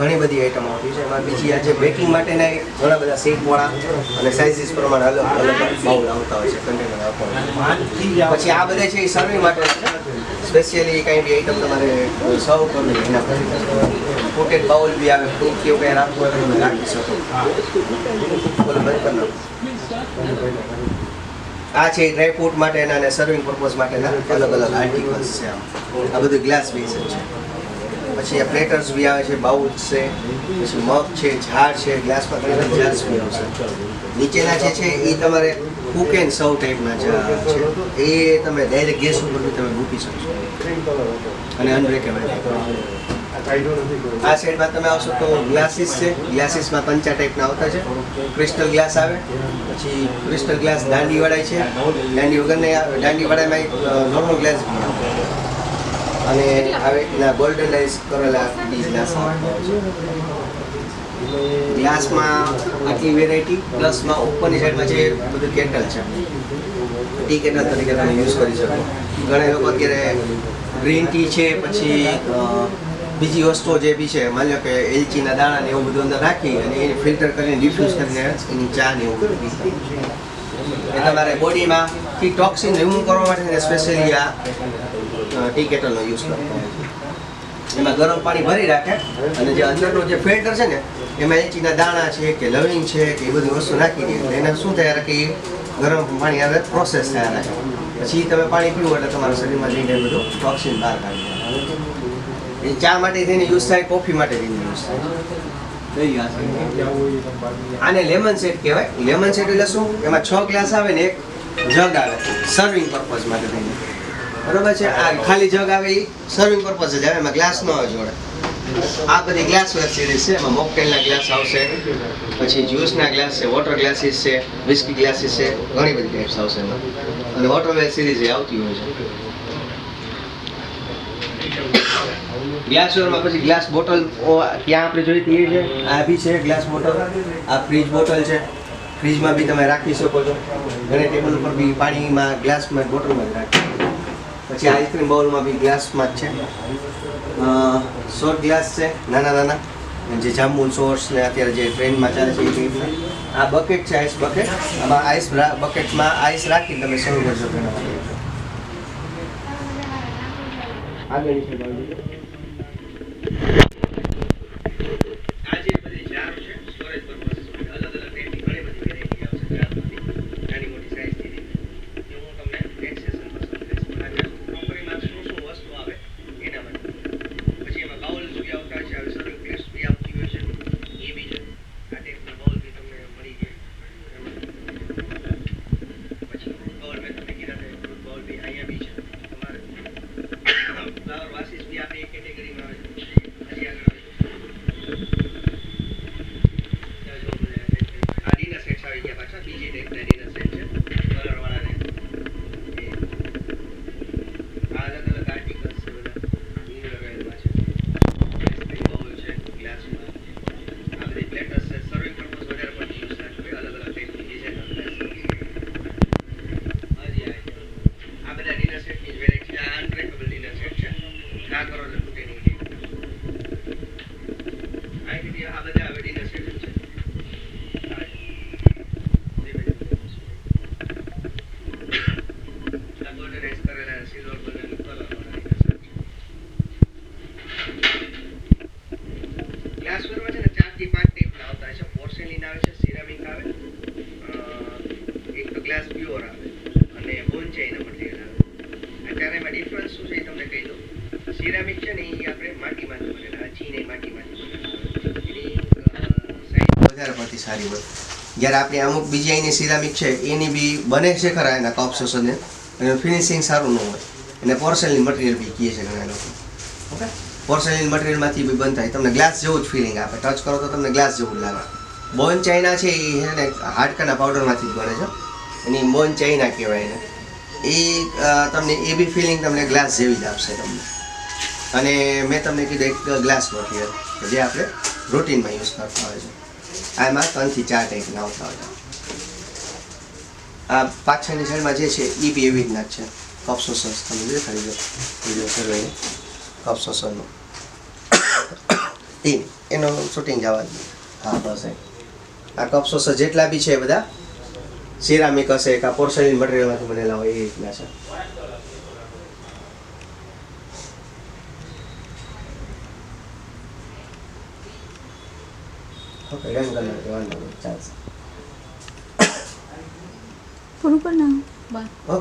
ઘણી બધી આઈટમ આવતી છે. એમાં બીજી આજે બેકિંગ માટેના ઘણા બધા શેકવાળા અને સાઇઝીસ પ્રમાણે અલગ અલગ બાઉલ આવતા હોય છે, કન્ટેનર આવતા હોય છે. પછી આ બધા છે એ સર્વિંગ માટે છે. સ્પેશિયલી કાંઈ બી આઈટમ તમારે સર્વ કરવી એના પછી પોટેડ બાઉલ બી આવે, ફ્રૂટ કેવું કંઈ રાખવું હોય તો તમે રાખી શકો. બોલો બંધ કરી નાખો. આ છે ડ્રાયફ્રૂટ માટેના અને સર્વિંગ પર્પઝ માટેના અલગ અલગ આર્ટિકલ્સ છે. આ બધું ગ્લાસ બેઝ છે. પછી આ પ્લેટર્સ બી આવે છે, બાઉલ્સ છે, પછી મગ છે, ઝાડ છે, ગ્લાસમાં ઘણી બધી જાર્સ બી આવશે. નીચેના જે છે એ તમારે કુક એન્ડ સર્વ ટાઈપના છે, એ તમે ડાયરેક્ટ ગેસ ઉપર બી તમે મૂકી શકશો અને અનબ્રેકેબલ. આ સાઈડમાં તમે આવશો તો ગ્લાસીસ છે. ગ્લાસીસમાં પંચા ટાઈપના આવતા છે. ક્રિસ્ટલ ગ્લાસ આવે, પછી ક્રિસ્ટલ ગ્લાસ દાંડી વડાય છે, દાંડી વગરને દાંડી વડાયમાં નોર્મલ ગ્લાસ બી આવે અને હવે એના ગોલ્ડનાઇઝ કરેલા બી ગ્લાસ આવતા હોય છે. ગ્લાસમાં આટલી વેરાયટી, પ્લસમાં ઉપરની સાઈડમાં જે બધું કેટલ છે, ટી કેટલ તરીકે તમે યુઝ કરી શકો. ઘણા લોકો અત્યારે ગ્રીન ટી છે, પછી બીજી વસ્તુઓ જે બી છે, માની લો કે એલચીના દાણા ને એવું બધું અંદર રાખી અને એને ફિલ્ટર કરીને ડિફ્યુઝ કરીને એની ચા ને એવું બધું પીતા. એ તમારે બોડીમાંથી ટોક્સિન રિમૂવ કરવા માટે સ્પેશિયલી આ ટી કેટલનો યુઝ કરતો હોય છે. એમાં ગરમ પાણી ભરી રાખે અને જે અંદરનો જે ફિલ્ટર છે ને એમાં એલચીના દાણા છે કે લવિંગ છે કે એ બધી વસ્તુ નાખી દે એટલે એને શું થયા કે ગરમ પાણી આવે પ્રોસેસ થયા રાખે. પછી તમે પાણી પીવો એટલે તમારા શરીરમાં જઈને બધું ટોક્સિન બહાર કાઢી દે. એ ચા માટે થઈને યુઝ થાય, કોફી માટે થઈને યુઝ થાય. આને લેમન સેટ કહેવાય. લેમન સેટ એટલે શું? એમાં 6 ગ્લાસ આવે ને એક જગ આવે સર્વિંગ પર્પઝ માટે થઈને. બરોબર છે. આ ખાલી જગ આવે એ સર્વિંગ પર્પઝ જ આવે, એમાં ગ્લાસ ન આવે જોડે. આ બધી ગ્લાસ વેર સિરીઝ છે. એમાં મોકટેલના ગ્લાસ આવશે, પછી જ્યુસના ગ્લાસ છે, વોટર ગ્લાસીસ છે, વિસ્કી ગ્લાસીસ છે, ઘણી બધી ટાઈપ્સ આવશે એમાં. અને વોટર વેર સિરીઝ એ આવતી હોય છે. ગ્લાસવેરમાં પછી ગ્લાસ બોટલ ત્યાં આપણે જોઈ હતી એ છે. આ બી છે ગ્લાસ બોટલ. આ ફ્રીજ બોટલ છે. ફ્રીજમાં બી તમે રાખી શકો છો. ઘણી ટેબલ ઉપર બી પાણીમાં ગ્લાસમાં બોટલમાં જ રાખી. પછી આઈસ્ક્રીમ બાઉલમાં બી ગ્લાસમાં જ છે. શોર્ટ ગ્લાસ છે, નાના નાના જે જાંબુ સોર્સ ને અત્યારે જે ટ્રેન્ડમાં ચાલે છે એ ટાઈપના. આ બકેટ છે, આઈસ બકેટ. આમાં આઈસ બકેટમાં આઈસ રાખીને તમે સર્વ કરશો તેના માટે. આગળ છે આજે બધી જાર છે સ્ટોરેજ પર્પઝ માટે. અલગ અલગ ટાઈપની ઘણી બધી વેરાયટી આવશે જારમાંથી, નાની મોટી સાઈઝથી. એ હું તમને નેક્સ્ટ સેશનમાં સમજાવીશ. પણ આજે પ્રોપરીમાં શું શું વસ્તુ આવે એના માટે. પછી એમાં બાઉલ્સ બી આવતા છે, આવી સર્વિંગ પ્લેટ્સ બી આવતી હોય છે, એ બી છે. આ ટાઈપના બાઉલ બી તમને મળી જાય. પછી ફ્રૂટ બાઉલ મેં તમને કીધા છે, ફ્રૂટ બાઉલ બી અહીંયા બી છે. ફ્લાવર વાસીસ બી આપણી એક કેટેગરીમાં આવે છે. હજી આગળ આ ડિનર સેટ્સ આવી ગયા પાછા. બીજી ટાઈપના ડિનર સેટ છે, કલરવાળા ને આ અલગ અલગ આર્ટિકલ્સ છે. બધા ન્યૂ લગાવેલા છે. આઈસ્ક્રીમ બાઉલ છે ગ્લાસમાં. આ બધી પ્લેટર્સ છે. સર્વિંગ પર્પઝ વધારે પડતી યુઝ થાય. અલગ અલગ ટાઈપની ડિઝાઇન આ બધા ડિનર સેટની જ વેરાયટી. આ અનબ્રેકેબલ ડિનર સેટ છે. ના કરો એટલે તૂટે નહીં. આ બધા હવે ડિનર સેટ છે. ગોલ્ડનાઇઝ કરેલા સિલ્વર કલર ગ્લાસવેરમાં છે ને 4 થી 5 ટાઈપના આવતા છે. પોર્સેલિન આવે છે, સિરામિક આવે, એક તો ગ્લાસ પ્યોર આવે અને બોન્ચાઈના મટીરિયલ આવે. અત્યારે એમાં ડિફરન્સ શું છે એ તમને કહી દઉં. સિરામિક છે ને એ આપણે માટીમાંથી બનેલા, ચીન એ માટીમાંથી બનેલા, એની સાઈઝ વધારે પડતી સારી હોય. જ્યારે આપણે અમુક બીજી અહીંની સિરામિક છે એની બી બને છે ખરા એના કપ્સ અને એનું ફિનિશિંગ સારું ન હોય. એને પોર્સેલિન મટીરિયલ બી કહે છે ઘણા લોકો. ઓકે, પોર્સેલિન મટીરિયલમાંથી બી બનતા હોય. તમને ગ્લાસ જેવું જ ફિલિંગ આપે. ટચ કરો તો તમને ગ્લાસ જેવું જ લાગે. બોન ચાઇના છે એ છે ને હાડકાના પાવડરમાંથી જ બને છે. એની બોન ચાઇના કહેવાય એને. એ તમને એ બી ફિલિંગ તમને ગ્લાસ જેવી જ આપશે તમને. અને મેં તમને કીધું એક ગ્લાસ મટીરિયલ જે આપણે રૂટીનમાં યુઝ કરતા હોય છે. આમાં 3 થી 4 ટાઈપના આવતા હોય છે. આ પાછળની સાઈડમાં જે છે એ બી એવી રીતના જ છે. કપ સોસર્સ તમે દેખાડી દો વિડીયો સર્વેની કપ સોસરનો. 3 એનું શૂટિંગ જવા દે. હા બસ આ કપ સોસર જેટલા બી છે બધા સિરામિક હશે કે પોર્સેલિન મટીરિયલમાંથી બનેલા હોય એ રીતના છે. ઓકે ડન કરી નાખો, વાંધો નહીં, ચાલશે. પૂરું કર નાખો. ઓકે.